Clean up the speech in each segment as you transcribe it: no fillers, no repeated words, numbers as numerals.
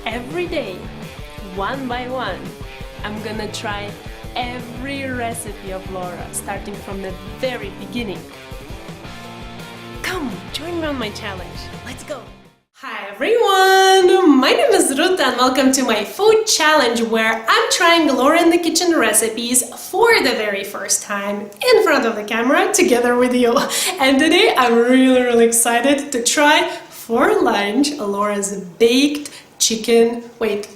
Every day, one by one, I'm gonna try every recipe of Laura, starting from the very beginning. Come, join me on my challenge. Let's go! Hi everyone! My name is Ruta and welcome to my food challenge where I'm trying Laura in the kitchen recipes for the very first time in front of the camera together with you. And today I'm really excited to try for lunch Laura's baked chicken,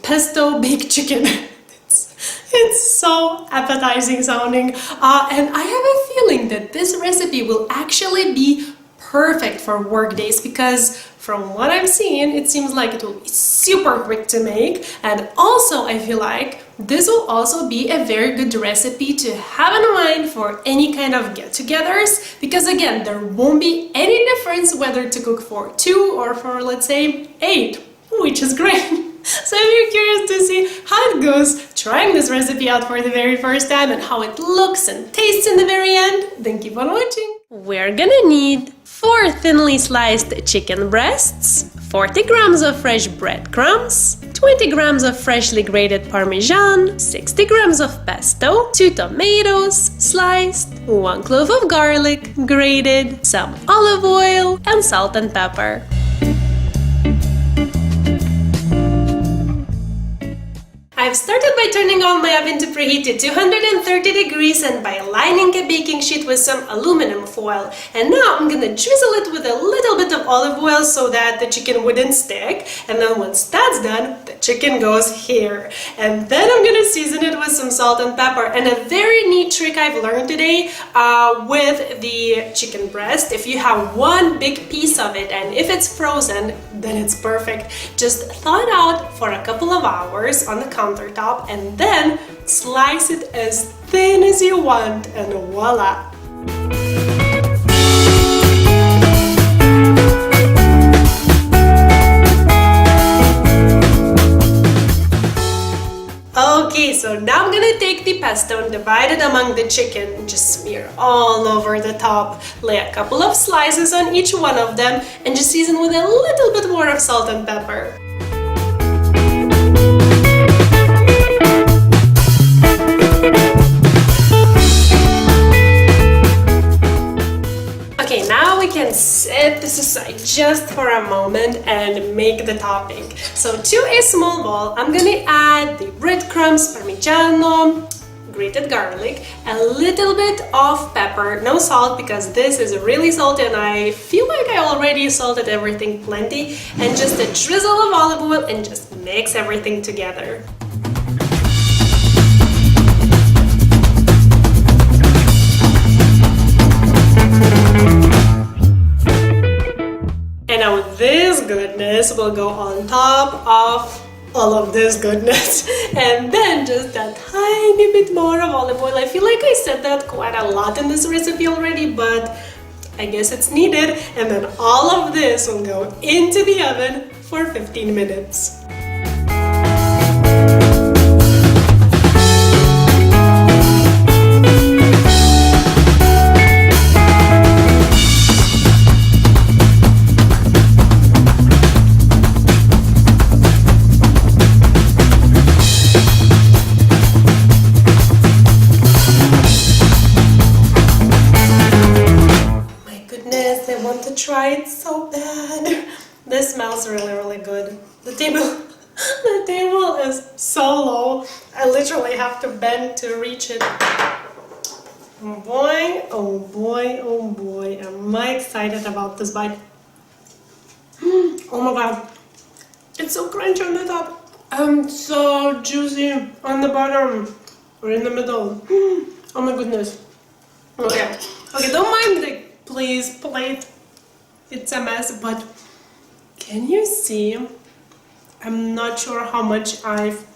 pesto baked chicken. It's so appetizing sounding, and I have a feeling that this recipe will actually be perfect for work days because from what I'm seeing, it seems like it will be super quick to make, and also I feel like this will also be a very good recipe to have in mind for any kind of get-togethers, because again, there won't be any difference whether to cook for 2 or for, let's say, 8, which is great. So if you're curious to see how it goes trying this recipe out for the very first time and how it looks and tastes in the very end, then keep on watching. We're gonna need 4 thinly sliced chicken breasts, 40 grams of fresh breadcrumbs, 20 grams of freshly grated parmesan, 60 grams of pesto, 2 tomatoes sliced, 1 clove of garlic grated, some olive oil, and salt and pepper. I've started by turning on my oven to preheat to 230 degrees and by lining a baking sheet with some aluminum foil. And now I'm gonna drizzle it with a little bit of olive oil so that the chicken wouldn't stick. And then once that's done, the chicken goes here. And then I'm gonna season it with some salt and pepper. And a very neat trick I've learned today with the chicken breast, if you have one big piece of it and if it's frozen, then it's perfect. Just thaw it out for a couple of hours on the countertop and then slice it as thin as you want, and voila! Okay, so now I'm gonna take the pesto and divide it among the chicken and just smear all over the top. Lay a couple of slices on each one of them and just season with a little bit more of salt and pepper. Okay, now we can set this aside just for a moment and make the topping. So to a small bowl, I'm gonna add the breadcrumbs, parmigiano, grated garlic, a little bit of pepper, no salt because this is really salty and I feel like I already salted everything plenty, and just a drizzle of olive oil and just mix everything together. And now this goodness will go on top of all of this goodness. And then just a tiny bit more of olive oil. I feel like I said that quite a lot in this recipe already, but I guess it's needed. And then all of this will go into the oven for 15 minutes. Try it so bad. This smells really good. The table is so low. I literally have to bend to reach it. Boy, oh boy, am I excited about this bite. Oh my god. It's so crunchy on the top and so juicy on the bottom or in the middle. Oh my goodness. Okay, don't mind the please plate. It's a mess, but can you see? I'm not sure how much I've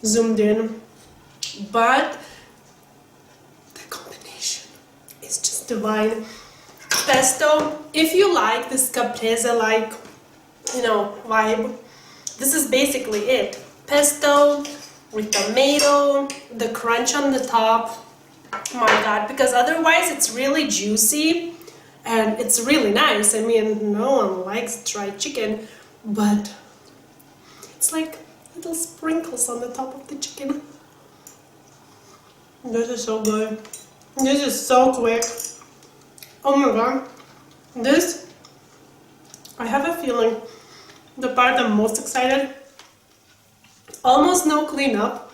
zoomed in, but the combination is just divine. Pesto, if you like this caprese-like, vibe, this is basically it. Pesto with tomato, the crunch on the top. Oh my god, because otherwise it's really juicy. And it's really nice. I mean, no one likes dried chicken, but it's like little sprinkles on the top of the chicken. This is so good. This is so quick. Oh my god. This, I have a feeling, the part I'm most excited, almost no cleanup.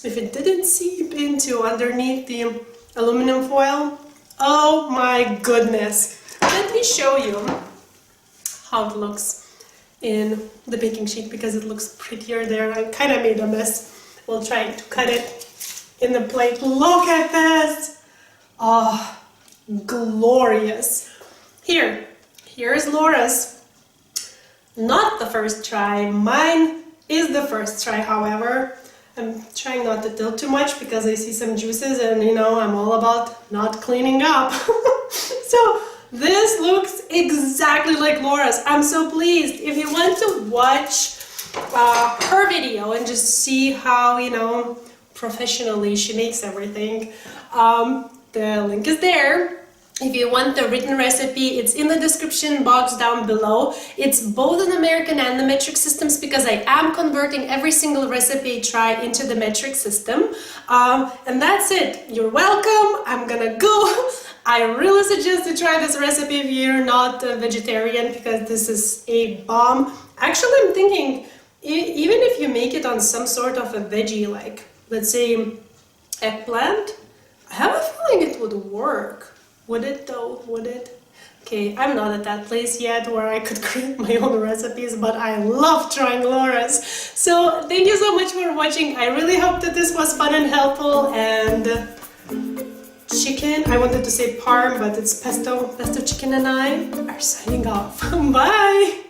If it didn't seep into underneath the aluminum foil, oh my goodness. Let me show you how it looks in the baking sheet because it looks prettier there. I kind of made a mess while trying to cut it in the plate. Look at this! Oh, glorious. Here's Laura's. Not the first try. Mine is the first try, however. I'm trying not to tilt too much because I see some juices and you know I'm all about not cleaning up. So this looks exactly like Laura's. I'm so pleased. If you want to watch her video and just see how, you know, professionally she makes everything, the link is there. If you want the written recipe, it's in the description box down below. It's both in American and the metric systems because I am converting every single recipe I try into the metric system. And that's it. You're welcome. I'm gonna go. I really suggest to try this recipe if you're not a vegetarian because this is a bomb. Actually, I'm thinking, even if you make it on some sort of a veggie, like, let's say, eggplant, I have a feeling it would work. Would it though? Would it? Okay, I'm not at that place yet where I could create my own recipes, but I love trying Laura's. So thank you so much for watching. I really hope that this was fun and helpful. And chicken, I wanted to say parm, but it's pesto. Pesto chicken and I are signing off. Bye!